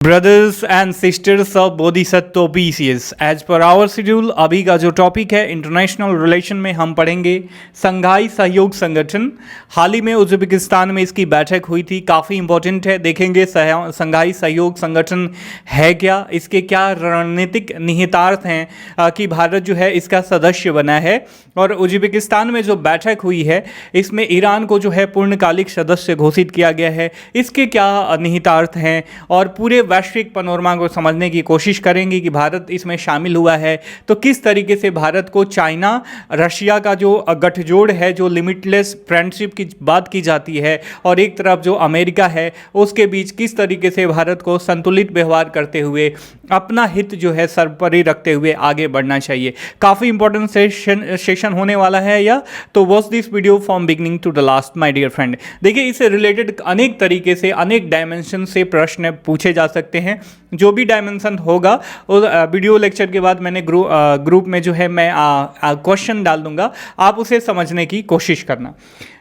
Brothers and sisters of Bodhisattva BCS, as per our schedule अभी का जो टॉपिक है इंटरनेशनल रिलेशन में हम पढ़ेंगे संघाई सहयोग संगठन। हाल ही में उज्बेकिस्तान में इसकी बैठक हुई थी, काफ़ी इंपॉर्टेंट है। देखेंगे संघाई सहयोग संगठन है क्या, इसके क्या रणनीतिक निहितार्थ हैं कि भारत जो है इसका सदस्य बना है। और उज्बेकिस्तान में जो बैठक हुई है इसमें ईरान को जो है पूर्णकालिक सदस्य घोषित किया गया है, इसके क्या निहितार्थ हैं और पूरे वैश्विक पनोरमा को समझने की कोशिश करेंगे कि भारत इसमें शामिल हुआ है तो किस तरीके से भारत को चाइना रशिया का जो गठजोड़ है, जो लिमिटलेस फ्रेंडशिप की बात की जाती है, और एक तरफ जो अमेरिका है, उसके बीच किस तरीके से भारत को संतुलित व्यवहार करते हुए अपना हित जो है सर्वोपरि रखते हुए आगे बढ़ना चाहिए। काफ़ी इंपॉर्टेंट सेशन होने वाला है या तो watch this video from beginning to the last my dear friend. देखिए, इससे रिलेटेड अनेक तरीके से अनेक डायमेंशन से प्रश्न पूछे जा सकते हैं। जो भी डायमेंशन होगा उस वीडियो लेक्चर के बाद मैंने ग्रुप में जो है मैं क्वेश्चन डाल दूंगा, आप उसे समझने की कोशिश करना।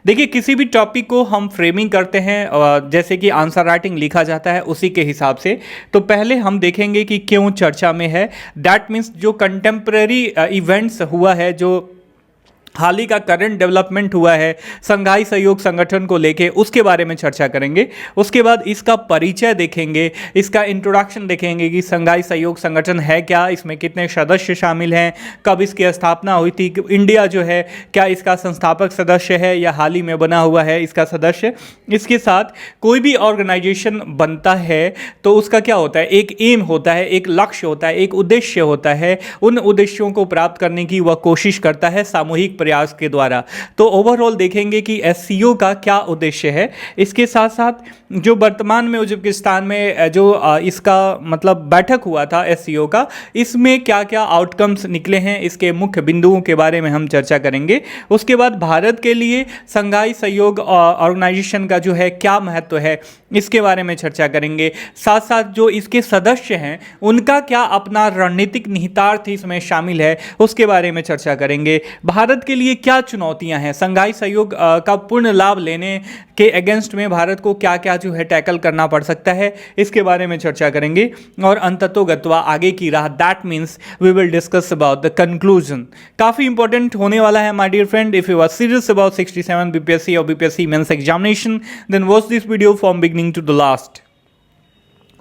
देखिए, किसी भी टॉपिक को हम फ्रेमिंग करते हैं जैसे कि आंसर राइटिंग लिखा जाता है उसी के हिसाब से। तो पहले हम देखेंगे कि क्यों चर्चा में है। दैट मीन्स जो कंटेम्प्रेरी इवेंट्स हुआ है, जो हाल ही का करंट डेवलपमेंट हुआ है संघाई सहयोग संगठन को लेके, उसके बारे में चर्चा करेंगे। उसके बाद इसका परिचय देखेंगे, इसका इंट्रोडक्शन देखेंगे कि संघाई सहयोग संगठन है क्या, इसमें कितने सदस्य शामिल हैं, कब इसकी स्थापना हुई थी, इंडिया जो है क्या इसका संस्थापक सदस्य है या हाल ही में बना हुआ है इसका सदस्य। इसके साथ कोई भी ऑर्गेनाइजेशन बनता है तो उसका क्या होता है, एक एम होता है, एक लक्ष्य होता है, एक उद्देश्य होता है। उन उद्देश्यों को प्राप्त करने की वह कोशिश करता है सामूहिक प्रयास के द्वारा। तो ओवरऑल देखेंगे कि एससीओ का क्या उद्देश्य है। इसके साथ साथ जो वर्तमान में उज्बेकिस्तान में जो इसका मतलब बैठक हुआ था एससीओ का, इसमें क्या क्या आउटकम्स निकले हैं, इसके मुख्य बिंदुओं के बारे में हम चर्चा करेंगे। उसके बाद भारत के लिए संघाई सहयोग ऑर्गेनाइजेशन का जो है क्या महत्व है, इसके बारे में चर्चा करेंगे। साथ साथ जो इसके सदस्य हैं उनका क्या अपना रणनीतिक निहितार्थ इसमें शामिल है, उसके बारे में चर्चा करेंगे। भारत के लिए क्या चुनौतियां हैं, संघाई सहयोग का पूर्ण लाभ लेने के अगेंस्ट में भारत को क्या क्या जो है टैकल करना पड़ सकता है, इसके बारे में चर्चा करेंगे। और अंततोगत्वा आगे की राह, that means we will discuss about the conclusion. काफ़ी इंपॉर्टेंट होने वाला है my dear friend. If you are serious about 67 BPSC और BPSC mains examination then watch this video from beginning to the last.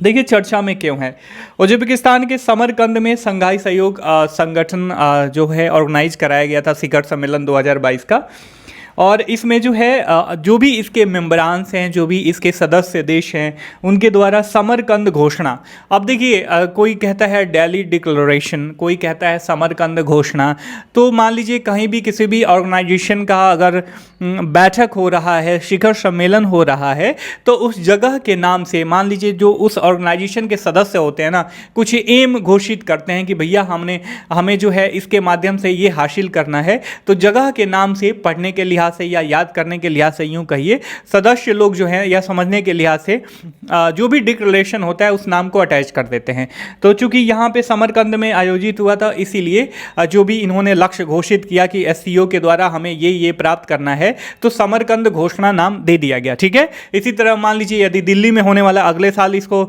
देखिए, चर्चा में क्यों है। उज्बेकिस्तान के समरकंद में संघाई सहयोग संगठन जो है ऑर्गेनाइज कराया गया था शिखर सम्मेलन 2022 का। और इसमें जो है जो भी इसके मेंबरान्स हैं, जो भी इसके सदस्य देश हैं, उनके द्वारा समरकंद घोषणा। अब देखिए, कोई कहता है दिल्ली डिक्लेरेशन, कोई कहता है समरकंद घोषणा। तो मान लीजिए कहीं भी किसी भी ऑर्गेनाइजेशन का अगर बैठक हो रहा है, शिखर सम्मेलन हो रहा है, तो उस जगह के नाम से मान लीजिए जो उस ऑर्गेनाइजेशन के सदस्य होते हैं ना, कुछ एम घोषित करते हैं कि भैया हमें जो है इसके माध्यम से ये हासिल करना है। तो जगह के नाम से पढ़ने के लिहाज से या याद करने के लिहाज से, यूं कहिए सदस्य लोग जो हैं या समझने के लिहाज से जो भी डिक्लेरेशन होता है उस नाम को अटैच कर देते हैं। तो चूंकि यहाँ पे समरकंद में आयोजित हुआ था, इसीलिए जो भी इन्होंने लक्ष्य घोषित किया कि एससीओ के द्वारा हमें ये प्राप्त करना है, तो समरकंद घोषणा नाम दे दिया गया। ठीक है। इसी तरह मान लीजिए यदि दिल्ली में होने वाला अगले साल इसको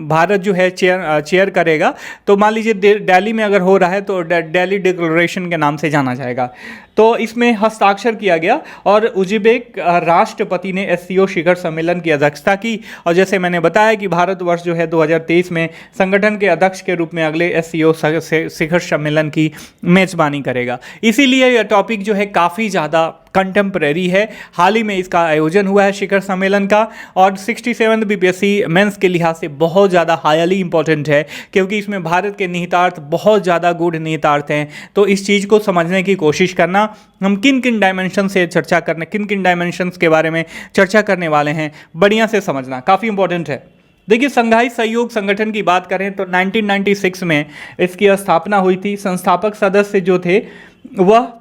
भारत जो है चेयर करेगा, तो मान लीजिए दिल्ली में अगर हो रहा है तो दिल्ली डिक्लेरेशन के नाम से जाना जाएगा। तो इसमें हस्ताक्षर किया गया और उज्बेक राष्ट्रपति ने एससीओ शिखर सम्मेलन की अध्यक्षता की। और जैसे मैंने बताया कि भारतवर्ष जो है 2023 में संगठन के अध्यक्ष के रूप में अगले एससीओ शिखर सम्मेलन की मेजबानी करेगा। इसीलिए यह टॉपिक जो है काफ़ी ज़्यादा कंटेम्प्रेरी है। हाल ही में इसका आयोजन हुआ है शिखर सम्मेलन का, और 67 बीपीएससी मेंस के लिहाज से बहुत ज़्यादा हाईली इंपॉर्टेंट है, क्योंकि इसमें भारत के निहितार्थ बहुत ज़्यादा गूढ़ निहितार्थ हैं। तो इस चीज़ को समझने की कोशिश करना, हम किन किन डायमेंशन से चर्चा करने, किन किन डायमेंशंस के बारे में चर्चा करने वाले हैं, बढ़िया से समझना काफ़ी इंपॉर्टेंट है। देखिए, संघाई सहयोग संगठन की बात करें तो 1996 में इसकी स्थापना हुई थी। संस्थापक सदस्य जो थे वह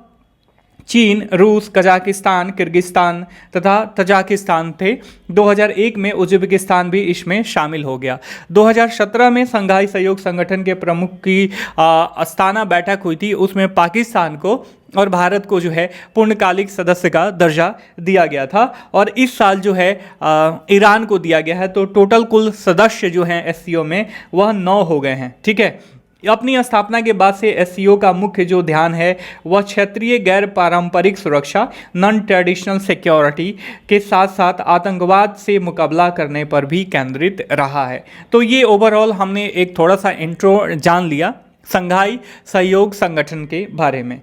चीन, रूस, कजाकिस्तान, किर्गिस्तान तथा तजाकिस्तान थे। 2001 में उज्बेकिस्तान भी इसमें शामिल हो गया। 2017 में संघाई सहयोग संगठन के प्रमुख की अस्ताना बैठक हुई थी, उसमें पाकिस्तान को और भारत को जो है पूर्णकालिक सदस्य का दर्जा दिया गया था, और इस साल जो है ईरान को दिया गया है। तो टोटल कुल सदस्य जो हैं एससीओ में वह 9 हो गए हैं। ठीक है, अपनी स्थापना के बाद से एससीओ का मुख्य जो ध्यान है वह क्षेत्रीय गैर पारंपरिक सुरक्षा, नॉन ट्रेडिशनल सिक्योरिटी के साथ साथ आतंकवाद से मुकाबला करने पर भी केंद्रित रहा है। तो ये ओवरऑल हमने एक थोड़ा सा इंट्रो जान लिया संघाई सहयोग संगठन के बारे में।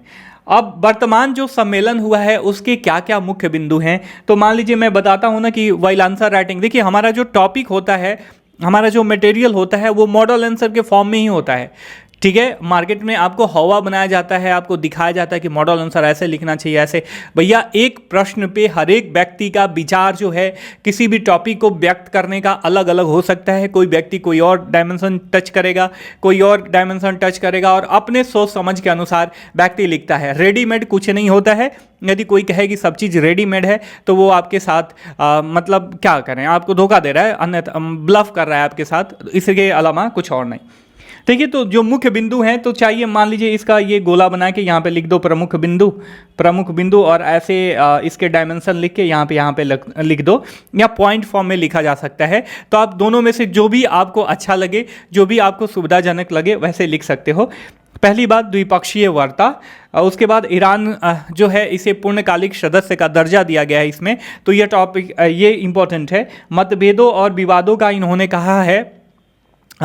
अब वर्तमान जो सम्मेलन हुआ है उसके क्या क्या मुख्य बिंदु हैं, तो मान लीजिए मैं बताता हूं ना कि वाइल आंसर राइटिंग, देखिए हमारा जो टॉपिक होता है, हमारा जो मटेरियल होता है वो मॉडल आंसर के फॉर्म में ही होता है। ठीक है, मार्केट में आपको हवा बनाया जाता है, आपको दिखाया जाता है कि मॉडल आंसर ऐसे लिखना चाहिए, ऐसे। भैया एक प्रश्न पे हर एक व्यक्ति का विचार जो है किसी भी टॉपिक को व्यक्त करने का अलग अलग हो सकता है। कोई व्यक्ति कोई और डायमेंशन टच करेगा, कोई और डायमेंशन टच करेगा, और अपने सोच समझ के अनुसार व्यक्ति लिखता है। रेडीमेड कुछ नहीं होता है। यदि कोई कहे कि सब चीज़ रेडीमेड है तो वो आपके साथ मतलब क्या करें, आपको धोखा दे रहा है, अन्यथा ब्लफ कर रहा है आपके साथ, इसके अलावा कुछ और नहीं। ठीक है, तो जो मुख्य बिंदु हैं तो चाहिए, मान लीजिए इसका ये गोला बना के यहाँ पे लिख दो प्रमुख बिंदु, और ऐसे इसके डायमेंशन लिख के यहाँ पे लिख दो, या पॉइंट फॉर्म में लिखा जा सकता है। तो आप दोनों में से जो भी आपको अच्छा लगे, जो भी आपको सुविधाजनक लगे वैसे लिख सकते हो। पहली बात, द्विपक्षीय वार्ता। उसके बाद ईरान जो है इसे पूर्णकालिक सदस्य का दर्जा दिया गया है इसमें, तो यह टॉपिक ये इंपॉर्टेंट है। मतभेदों और विवादों का इन्होंने कहा है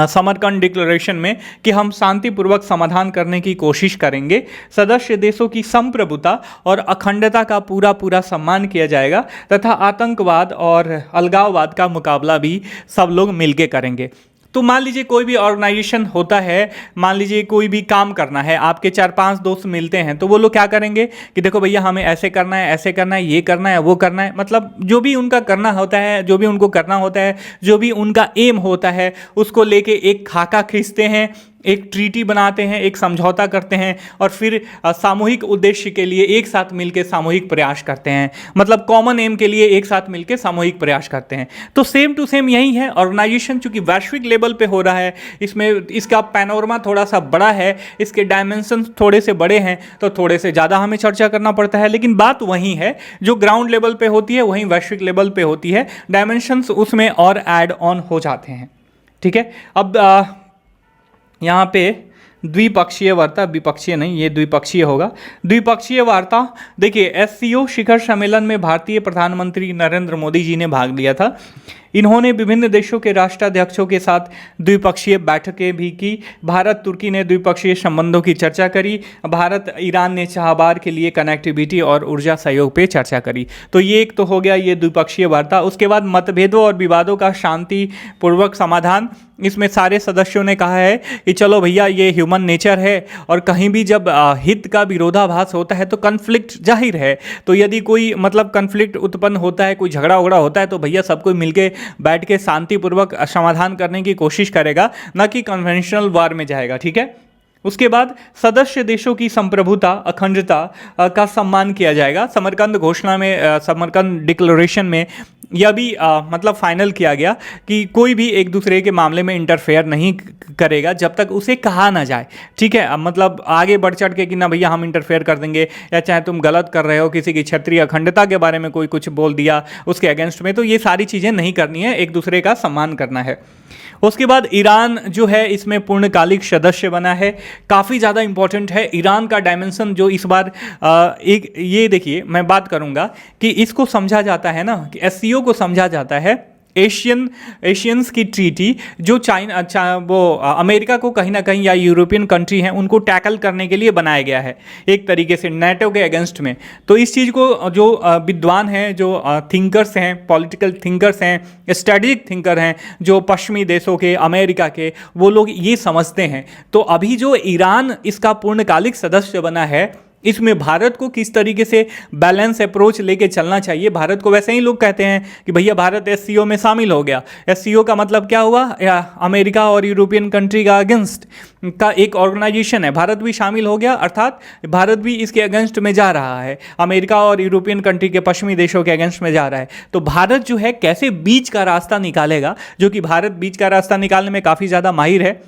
समरकंद डिक्लेरेशन में कि हम शांतिपूर्वक समाधान करने की कोशिश करेंगे। सदस्य देशों की संप्रभुता और अखंडता का पूरा सम्मान किया जाएगा तथा आतंकवाद और अलगाववाद का मुकाबला भी सब लोग मिलके करेंगे। तो मान लीजिए कोई भी ऑर्गेनाइजेशन होता है, मान लीजिए कोई भी काम करना है, आपके 4-5 दोस्त मिलते हैं, तो वो लोग क्या करेंगे कि देखो भैया हमें ऐसे करना है, ऐसे करना है, ये करना है, वो करना है, मतलब जो भी उनका करना होता है, जो भी उनको करना होता है, जो भी उनका एम होता है, उसको लेके एक खाका खींचते हैं, एक ट्रीटी बनाते हैं, एक समझौता करते हैं, और फिर सामूहिक उद्देश्य के लिए एक साथ मिलकर सामूहिक प्रयास करते हैं, मतलब कॉमन एम के लिए एक साथ मिलकर सामूहिक प्रयास करते हैं। तो सेम टू सेम यही है, ऑर्गेनाइजेशन चूंकि वैश्विक लेवल पे हो रहा है, इसमें इसका पैनोरमा थोड़ा सा बड़ा है, इसके डायमेंशन थोड़े से बड़े हैं, तो थोड़े से ज़्यादा हमें चर्चा करना पड़ता है, लेकिन बात वही है जो ग्राउंड लेवल पे होती है वहीं वैश्विक लेवल पे होती है, डायमेंशंस उसमें और ऐड ऑन हो जाते हैं। ठीक है, अब यहाँ पे द्विपक्षीय वार्ता, विपक्षीय नहीं, ये द्विपक्षीय होगा। द्विपक्षीय वार्ता, देखिए एससीओ शिखर सम्मेलन में भारतीय प्रधानमंत्री नरेंद्र मोदी जी ने भाग लिया था। इन्होंने विभिन्न देशों के राष्ट्राध्यक्षों के साथ द्विपक्षीय बैठकें भी की। भारत तुर्की ने द्विपक्षीय संबंधों की चर्चा करी। भारत ईरान ने चाबहार के लिए कनेक्टिविटी और ऊर्जा सहयोग पे चर्चा करी। तो ये एक तो हो गया ये द्विपक्षीय वार्ता। उसके बाद मतभेदों और विवादों का शांतिपूर्वक समाधान। इसमें सारे सदस्यों ने कहा है कि चलो भैया ये ह्यूमन नेचर है, और कहीं भी जब हित का विरोधाभास होता है तो कन्फ्लिक्ट जाहिर है। तो यदि कोई मतलब कन्फ्लिक्ट उत्पन्न होता है, कोई झगड़ा उगड़ा होता है, तो भैया सबको मिलके बैठ के शांतिपूर्वक समाधान करने की कोशिश करेगा, ना कि कन्वेंशनल वार में जाएगा। ठीक है, उसके बाद सदस्य देशों की संप्रभुता, अखंडता का सम्मान किया जाएगा। समरकंद घोषणा में, समरकंद डिक्लेरेशन में यह भी मतलब फाइनल किया गया कि कोई भी एक दूसरे के मामले में इंटरफेयर नहीं करेगा जब तक उसे कहा ना जाए। ठीक है, मतलब आगे बढ़ चढ़ के कि ना भैया हम इंटरफेयर कर देंगे, या चाहे तुम गलत कर रहे हो, किसी की क्षेत्रीय अखंडता के बारे में कोई कुछ बोल दिया उसके अगेंस्ट में, तो ये सारी चीज़ें नहीं करनी है, एक दूसरे का सम्मान करना है। उसके बाद ईरान जो है इसमें पूर्णकालिक सदस्य बना है, काफ़ी ज़्यादा इंपॉर्टेंट है। ईरान का डायमेंशन जो इस बार एक ये देखिए, मैं बात करूँगा कि इसको समझा जाता है ना, कि एससीओ को समझा जाता है एशियंस की ट्रीटी, जो वो अमेरिका को कहीं ना कहीं, या यूरोपियन कंट्री हैं उनको टैकल करने के लिए बनाया गया है, एक तरीके से नेटो के अगेंस्ट में। तो इस चीज़ को जो विद्वान हैं, जो थिंकर्स हैं, पॉलिटिकल थिंकर्स हैं, स्ट्रेटेजिक थिंकर हैं, जो पश्चिमी देशों के, अमेरिका के, वो लोग ये समझते हैं। तो अभी जो ईरान इसका पूर्णकालिक सदस्य बना है, इसमें भारत को किस तरीके से बैलेंस अप्रोच लेके चलना चाहिए। भारत को वैसे ही लोग कहते हैं कि भैया भारत एससीओ में शामिल हो गया। एससीओ का मतलब क्या हुआ, अमेरिका और यूरोपियन कंट्री का अगेंस्ट का एक ऑर्गेनाइजेशन है, भारत भी शामिल हो गया, अर्थात भारत भी इसके अगेंस्ट में जा रहा है, अमेरिका और यूरोपियन कंट्री के पश्चिमी देशों के अगेंस्ट में जा रहा है। तो भारत जो है कैसे बीच का रास्ता निकालेगा, जो कि भारत बीच का रास्ता निकालने में काफ़ी ज़्यादा माहिर है,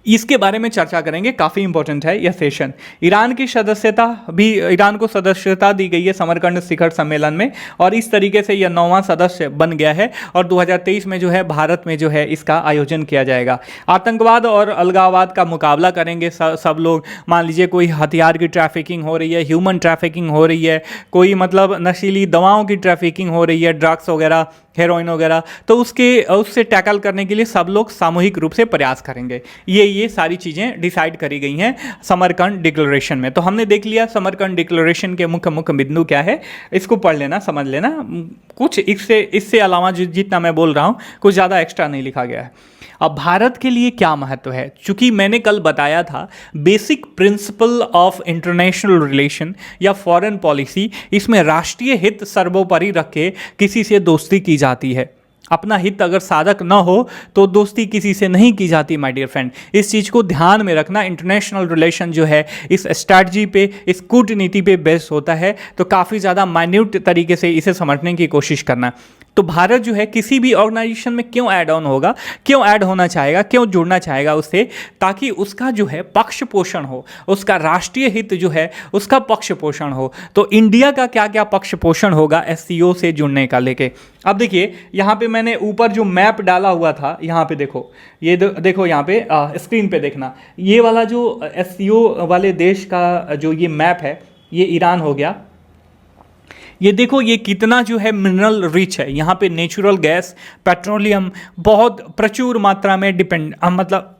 इसके बारे में चर्चा करेंगे। काफ़ी इंपॉर्टेंट है यह सेशन। ईरान की सदस्यता भी, ईरान को सदस्यता दी गई है समरकंद शिखर सम्मेलन में, और इस तरीके से यह 9वां सदस्य बन गया है, और 2023 में जो है भारत में जो है इसका आयोजन किया जाएगा। आतंकवाद और अलगाववाद का मुकाबला करेंगे सब लोग। मान लीजिए कोई हथियार की ट्रैफिकिंग हो रही है, ह्यूमन ट्रैफिकिंग हो रही है, कोई मतलब नशीली दवाओं की ट्रैफिकिंग हो रही है, ड्रग्स वगैरह, हेरोइन वगैरह, तो उससे टैकल करने के लिए सब लोग सामूहिक रूप से प्रयास करेंगे। ये सारी चीज़ें डिसाइड करी गई हैं समरकंद डिक्लेरेशन में। तो हमने देख लिया समरकंद डिक्लेरेशन के मुख्य मुख्य बिंदु क्या है, इसको पढ़ लेना, समझ लेना। कुछ इससे अलावा जितना मैं बोल रहा हूँ कुछ ज़्यादा एक्स्ट्रा नहीं लिखा गया है। अब भारत के लिए क्या महत्व है, चूंकि मैंने कल बताया था basic principle of international relation या फॉरेन पॉलिसी, इसमें राष्ट्रीय हित सर्वोपरि रख के किसी से दोस्ती की जाती है। अपना हित अगर साधक ना हो तो दोस्ती किसी से नहीं की जाती माय डियर फ्रेंड। इस चीज़ को ध्यान में रखना। इंटरनेशनल रिलेशन जो है इस स्ट्रैटेजी पे, इस कूटनीति पे बेस होता है, तो काफ़ी ज़्यादा माइन्यूट तरीके से इसे समझने की कोशिश करना। तो भारत जो है किसी भी ऑर्गेनाइजेशन में क्यों ऐड ऑन होगा, क्यों ऐड होना चाहेगा, क्यों जुड़ना चाहेगा उससे, ताकि उसका जो है पक्ष पोषण हो, उसका राष्ट्रीय हित जो है उसका पक्ष पोषण हो। तो इंडिया का क्या क्या पक्ष पोषण होगा एससीओ से जुड़ने का लेके। अब देखिए यहाँ पे मैंने ऊपर जो मैप डाला हुआ था, यहाँ पे देखो, ये देखो यहाँ पे स्क्रीन पे देखना, ये वाला जो एससीओ वाले देश का जो ये मैप है, ये ईरान हो गया। ये देखो ये कितना जो है मिनरल रिच है, यहाँ पे नेचुरल गैस, पेट्रोलियम बहुत प्रचुर मात्रा में मतलब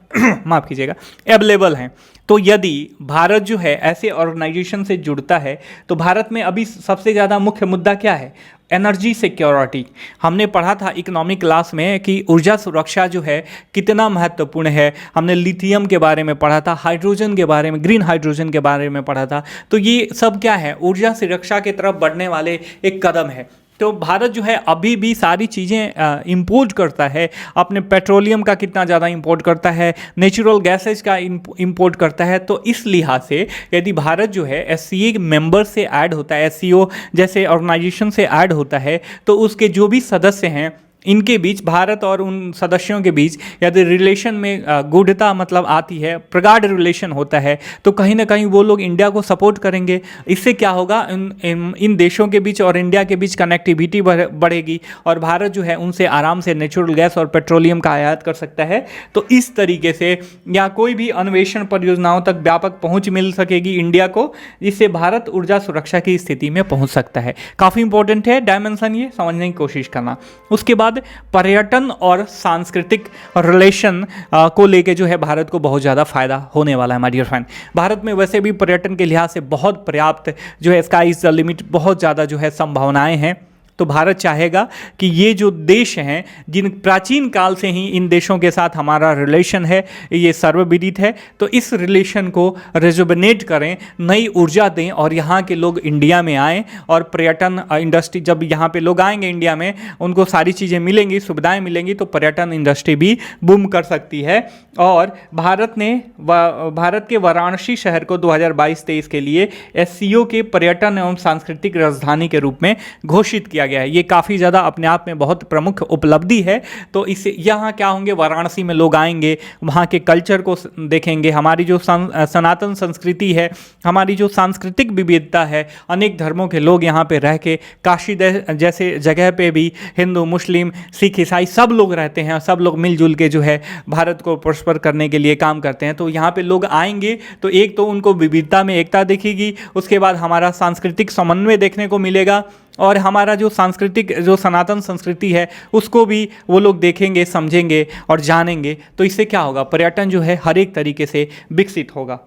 माफ़ कीजिएगा, अवेलेबल हैं। तो यदि भारत जो है ऐसे ऑर्गेनाइजेशन से जुड़ता है तो भारत में अभी सबसे ज़्यादा मुख्य मुद्दा क्या है, एनर्जी सिक्योरिटी। हमने पढ़ा था इकोनॉमिक क्लास में कि ऊर्जा सुरक्षा जो है कितना महत्वपूर्ण है। हमने लिथियम के बारे में पढ़ा था, हाइड्रोजन के बारे में, ग्रीन हाइड्रोजन के बारे में पढ़ा था। तो ये सब क्या है, ऊर्जा सुरक्षा की तरफ बढ़ने वाले एक कदम है। तो भारत जो है अभी भी सारी चीज़ें इंपोर्ट करता है, अपने पेट्रोलियम का कितना ज़्यादा इंपोर्ट करता है, नेचुरल गैसेज का इंपोर्ट करता है। तो इस लिहाज से यदि भारत जो है एससीओ मेंबर से ऐड होता है, एससीओ जैसे ऑर्गेनाइजेशन से ऐड होता है, तो उसके जो भी सदस्य हैं इनके बीच, भारत और उन सदस्यों के बीच यदि रिलेशन में गूढ़ता मतलब आती है, प्रगाढ़ रिलेशन होता है, तो कहीं ना कहीं वो लोग इंडिया को सपोर्ट करेंगे। इससे क्या होगा, इन देशों के बीच और इंडिया के बीच कनेक्टिविटी बढ़ेगी और भारत जो है उनसे आराम से नेचुरल गैस और पेट्रोलियम का आयात कर सकता है। तो इस तरीके से या कोई भी अन्वेषण परियोजनाओं तक व्यापक पहुँच मिल सकेगी इंडिया को, जिससे भारत ऊर्जा सुरक्षा की स्थिति में पहुँच सकता है। काफ़ी इंपॉर्टेंट है डायमेंशन, ये समझने की कोशिश करना। उसके बाद पर्यटन और सांस्कृतिक रिलेशन को लेके जो है भारत को बहुत ज़्यादा फायदा होने वाला है माय डियर फ्रेंड। भारत में वैसे भी पर्यटन के लिहाज से बहुत पर्याप्त जो है, स्काई इज द लिमिट, बहुत ज़्यादा जो है संभावनाएं हैं। तो भारत चाहेगा कि ये जो देश हैं, जिन प्राचीन काल से ही इन देशों के साथ हमारा रिलेशन है, ये सर्वविदित है, तो इस रिलेशन को रिजुविनेट करें, नई ऊर्जा दें और यहाँ के लोग इंडिया में आएँ। और पर्यटन इंडस्ट्री, जब यहाँ पे लोग आएंगे इंडिया में, उनको सारी चीज़ें मिलेंगी, सुविधाएं मिलेंगी, तो पर्यटन इंडस्ट्री भी बूम कर सकती है। और भारत के वाराणसी शहर को 2022-23 के लिए एससीओ के पर्यटन एवं सांस्कृतिक राजधानी के रूप में घोषित किया गया है। ये काफ़ी ज़्यादा अपने आप में बहुत प्रमुख उपलब्धि है। तो इससे यहाँ क्या होंगे, वाराणसी में लोग आएंगे, वहाँ के कल्चर को देखेंगे, हमारी जो सनातन संस्कृति है, हमारी जो सांस्कृतिक विविधता है, अनेक धर्मों के लोग यहाँ पे रह के, काशी जैसे जगह पे भी हिंदू, मुस्लिम, सिख, ईसाई सब लोग रहते हैं, सब लोग मिलजुल के जो है भारत को प्रॉस्पर करने के लिए काम करते हैं। तो यहाँ पे लोग आएंगे तो एक तो उनको विविधता में एकता दिखेगी, उसके बाद हमारा सांस्कृतिक समन्वय देखने को मिलेगा, और हमारा जो सांस्कृतिक, जो सनातन संस्कृति है, उसको भी वो लोग देखेंगे, समझेंगे और जानेंगे। तो इससे क्या होगा, पर्यटन जो है हर एक तरीके से विकसित होगा।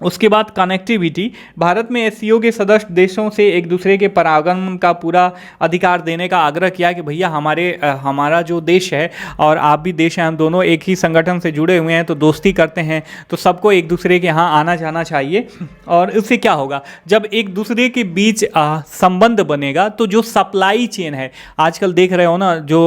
उसके बाद कनेक्टिविटी, भारत में एससीओ के सदस्य देशों से एक दूसरे के परागमन का पूरा अधिकार देने का आग्रह किया कि भैया हमारा जो देश है और आप भी देश हैं, हम दोनों एक ही संगठन से जुड़े हुए हैं, तो दोस्ती करते हैं, तो सबको एक दूसरे के यहाँ आना जाना चाहिए। और इससे क्या होगा, जब एक दूसरे के बीच संबंध बनेगा तो जो सप्लाई चेन है, आजकल देख रहे हो ना जो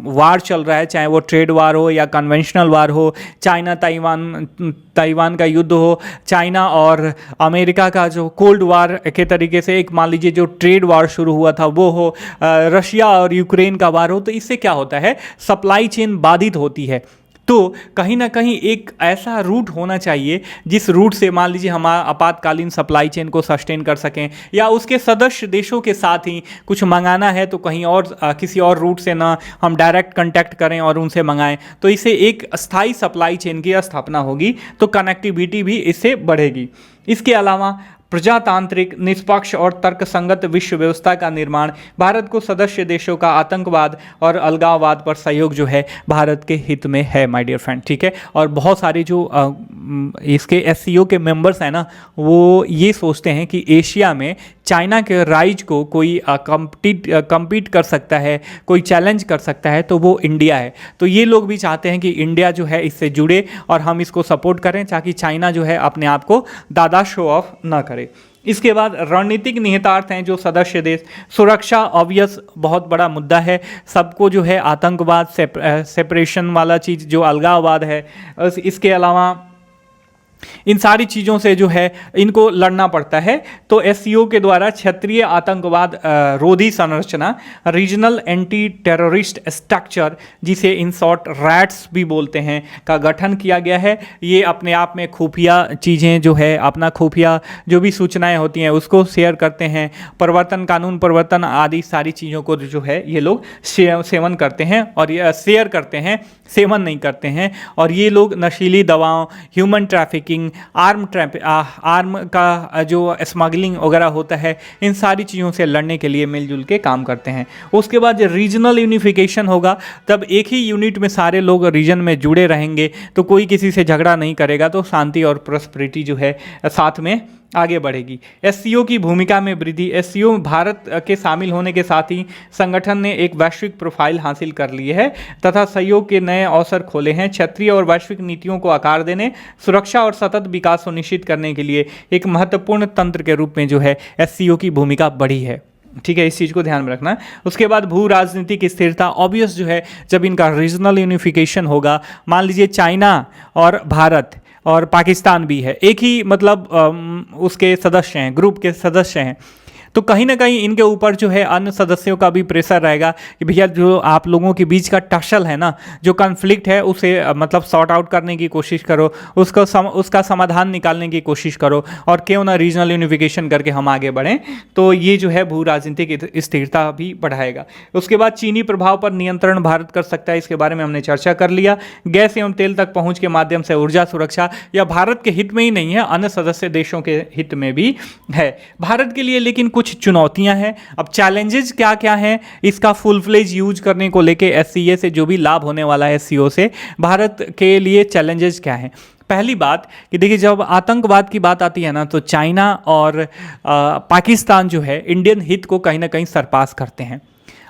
वार चल रहा है, चाहे वो ट्रेड वार हो या कन्वेंशनल वार हो, चाइना ताइवान का युद्ध हो, चाइना और अमेरिका का जो कोल्ड वार के तरीके से एक मान लीजिए जो ट्रेड वार शुरू हुआ था वो हो, रशिया और यूक्रेन का वार हो, तो इससे क्या होता है, सप्लाई चेन बाधित होती है। तो कहीं ना कहीं एक ऐसा रूट होना चाहिए जिस रूट से मान लीजिए हम आपातकालीन सप्लाई चेन को सस्टेन कर सकें, या उसके सदस्य देशों के साथ ही कुछ मंगाना है तो कहीं और किसी और रूट से ना हम डायरेक्ट कांटेक्ट करें और उनसे मंगाएं, तो इससे एक अस्थायी सप्लाई चेन की स्थापना होगी, तो कनेक्टिविटी भी इससे बढ़ेगी। इसके अलावा प्रजातांत्रिक, निष्पक्ष और तर्कसंगत विश्व व्यवस्था का निर्माण, भारत को सदस्य देशों का आतंकवाद और अलगाववाद पर सहयोग जो है भारत के हित में है माय डियर फ्रेंड, ठीक है। और बहुत सारे जो इसके एससीओ के मेंबर्स हैं ना, वो ये सोचते हैं कि एशिया में चाइना के राइज को कोई कम्पीट कर सकता है, कोई चैलेंज कर सकता है, तो वो इंडिया है। तो ये लोग भी चाहते हैं कि इंडिया जो है इससे जुड़े और हम इसको सपोर्ट करें, ताकि चाइना जो है अपने आप को दादा शो ऑफ ना करे। इसके बाद रणनीतिक निहितार्थ हैं जो सदस्य देश, सुरक्षा ऑब्वियस बहुत बड़ा मुद्दा है, सबको जो है आतंकवाद, सेपरेशन वाला चीज़ जो अलगाववाद है, इसके अलावा इन सारी चीज़ों से जो है इनको लड़ना पड़ता है। तो एससीओ के द्वारा क्षेत्रीय आतंकवाद रोधी संरचना, रीजनल एंटी टेररिस्ट स्ट्रक्चर, जिसे इन शॉर्ट रैट्स भी बोलते हैं, का गठन किया गया है। ये अपने आप में खुफिया चीज़ें जो है, अपना खुफिया जो भी सूचनाएं होती हैं उसको शेयर करते हैं, प्रवर्तन, कानून प्रवर्तन आदि सारी चीज़ों को जो है ये लोग सेवन करते हैं और ये शेयर करते हैं, सेवन नहीं करते हैं। और ये लोग नशीली दवाओं, ह्यूमन ट्रैफिकिंग, आर्म का जो स्मगलिंग वगैरह होता है, इन सारी चीज़ों से लड़ने के लिए मिलजुल के काम करते हैं। उसके बाद जब रीजनल यूनिफिकेशन होगा, तब एक ही यूनिट में सारे लोग रीजन में जुड़े रहेंगे, तो कोई किसी से झगड़ा नहीं करेगा, तो शांति और प्रॉस्पेरिटी जो है साथ में आगे बढ़ेगी। एससीओ की भूमिका में वृद्धि, एससीओ में भारत के शामिल होने के साथ ही संगठन ने एक वैश्विक प्रोफाइल हासिल कर ली है तथा सहयोग के नए अवसर खोले हैं। क्षेत्रीय और वैश्विक नीतियों को आकार देने, सुरक्षा और सतत विकास सुनिश्चित करने के लिए एक महत्वपूर्ण तंत्र के रूप में जो है एससीओ की भूमिका बढ़ी है, ठीक है। इस चीज़ को ध्यान में रखना। उसके बाद भू राजनीतिक स्थिरता, ऑब्वियस जो है जब इनका रीजनल यूनिफिकेशन होगा, मान लीजिए चाइना और भारत और पाकिस्तान भी है, एक ही मतलब उसके सदस्य हैं, ग्रुप के सदस्य हैं, तो कहीं ना कहीं इनके ऊपर जो है अन्य सदस्यों का भी प्रेशर रहेगा कि भैया जो आप लोगों के बीच का टसल है ना, जो कॉन्फ्लिक्ट है उसे मतलब सॉर्ट आउट करने की कोशिश करो, उसका समाधान निकालने की कोशिश करो, और क्यों ना रीजनल यूनिफिकेशन करके हम आगे बढ़ें। तो ये जो है भू राजनीतिक स्थिरता भी बढ़ाएगा। उसके बाद चीनी प्रभाव पर नियंत्रण भारत कर सकता है, इसके बारे में हमने चर्चा कर लिया। गैस एवं तेल तक पहुँच के माध्यम से ऊर्जा सुरक्षा, या भारत के हित में ही नहीं है, अन्य सदस्य देशों के हित में भी है भारत के लिए, लेकिन कुछ चुनौतियां हैं। अब चैलेंजेस क्या क्या हैं, इसका फुल फ्लेज यूज करने को लेके एससीए से जो भी लाभ होने वाला है एससीओ से, भारत के लिए चैलेंजेस क्या हैं। पहली बात कि देखिए, जब आतंकवाद की बात आती है ना, तो चाइना और पाकिस्तान जो है इंडियन हित को कहीं ना कहीं सरपास करते हैं।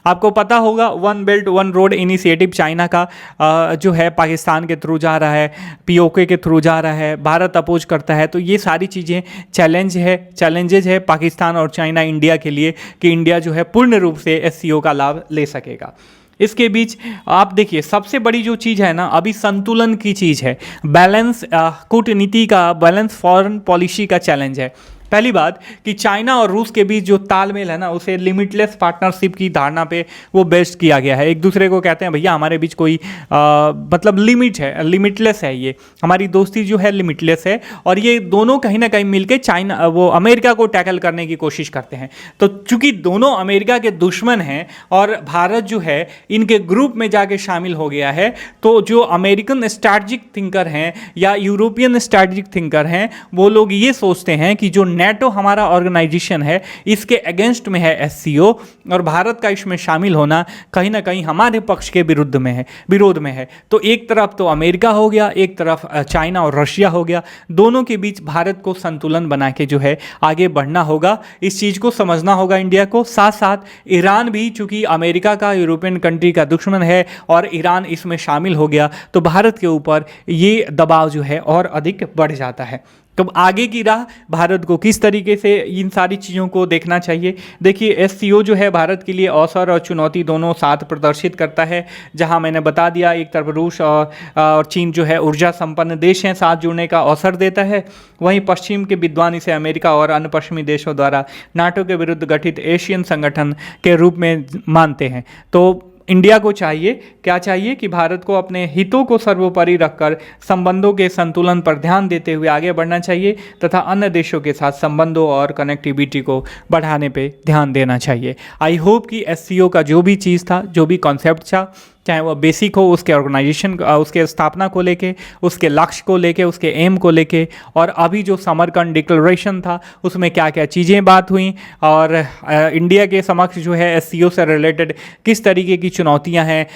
आपको पता होगा one belt one road initiative China का जो है पाकिस्तान के थ्रू जा रहा है, पीओके के थ्रू जा रहा है, भारत अपोज करता है। तो ये सारी चीज़ें चैलेंजेज है पाकिस्तान और चाइना इंडिया के लिए, कि इंडिया जो है पूर्ण रूप से एससीओ का लाभ ले सकेगा। इसके बीच आप देखिए, सबसे बड़ी जो चीज़ है ना अभी संतुलन की चीज़ है, बैलेंस, कूटनीति का बैलेंस, फॉरेन पॉलिसी का चैलेंज है। पहली बात कि चाइना और रूस के बीच जो तालमेल है ना, उसे लिमिटलेस पार्टनरशिप की धारणा पे वो बेस्ड किया गया है। एक दूसरे को कहते हैं भैया हमारे बीच कोई मतलब लिमिट है, लिमिटलेस है, ये हमारी दोस्ती जो है लिमिटलेस है, और ये दोनों कहीं ना कहीं मिलके चाइना वो अमेरिका को टैकल करने की कोशिश करते हैं। तो चूंकि दोनों अमेरिका के दुश्मन हैं और भारत जो है इनके ग्रुप में जाके शामिल हो गया है, तो जो अमेरिकन स्ट्रैटेजिक थिंकर हैं या यूरोपियन स्ट्रैटेजिक थिंकर हैं, वो लोग ये सोचते हैं कि जो नेटो हमारा ऑर्गेनाइजेशन है, इसके अगेंस्ट में है एससीओ, और भारत का इसमें शामिल होना कहीं ना कहीं हमारे पक्ष के विरुद्ध में है, विरोध में है। तो एक तरफ तो अमेरिका हो गया, एक तरफ चाइना और रशिया हो गया, दोनों के बीच भारत को संतुलन बना के जो है आगे बढ़ना होगा। इस चीज़ को समझना होगा इंडिया को। साथ साथ ईरान भी, चूंकि अमेरिका का, यूरोपियन कंट्री का दुश्मन है और ईरान इसमें शामिल हो गया, तो भारत के ऊपर ये दबाव जो है और अधिक बढ़ जाता है। तो आगे की राह भारत को किस तरीके से इन सारी चीज़ों को देखना चाहिए। देखिए, एससीओ जो है भारत के लिए अवसर और चुनौती दोनों साथ प्रदर्शित करता है। जहां मैंने बता दिया, एक तरफ रूस और चीन जो है ऊर्जा संपन्न देश हैं, साथ जुड़ने का अवसर देता है। वहीं पश्चिम के विद्वान इसे अमेरिका और अन्य पश्चिमी देशों द्वारा नाटो के विरुद्ध गठित एशियन संगठन के रूप में मानते हैं। तो इंडिया को चाहिए, क्या चाहिए कि भारत को अपने हितों को सर्वोपरि रखकर संबंधों के संतुलन पर ध्यान देते हुए आगे बढ़ना चाहिए तथा अन्य देशों के साथ संबंधों और कनेक्टिविटी को बढ़ाने पे ध्यान देना चाहिए। आई होप कि एससीओ का जो भी चीज़ था, जो भी कॉन्सेप्ट था, चाहे वो बेसिक हो उसके ऑर्गेनाइजेशन, उसके स्थापना को लेके, उसके लक्ष्य को लेके, उसके एम को लेके, और अभी जो समरकंद डिक्लेरेशन था उसमें क्या क्या चीज़ें बात हुई, और इंडिया के समक्ष जो है एससीओ से रिलेटेड किस तरीके की चुनौतियां हैं,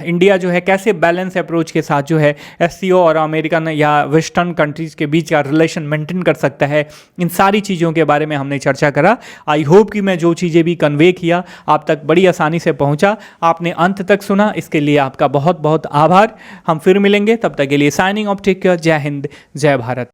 इंडिया जो है कैसे बैलेंस अप्रोच के साथ जो है एससीओ और अमेरिकन या वेस्टर्न कंट्रीज़ के बीच का रिलेशन मेंटेन कर सकता है, इन सारी चीज़ों के बारे में हमने चर्चा करा। आई होप कि मैं जो चीज़ें भी कन्वे किया आप तक बड़ी आसानी से पहुँचा, आपने अंत तक सुना, इसके लिए आपका बहुत बहुत आभार। हम फिर मिलेंगे, तब तक के लिए साइनिंग ऑफ, टेक केयर, जय हिंद, जय भारत।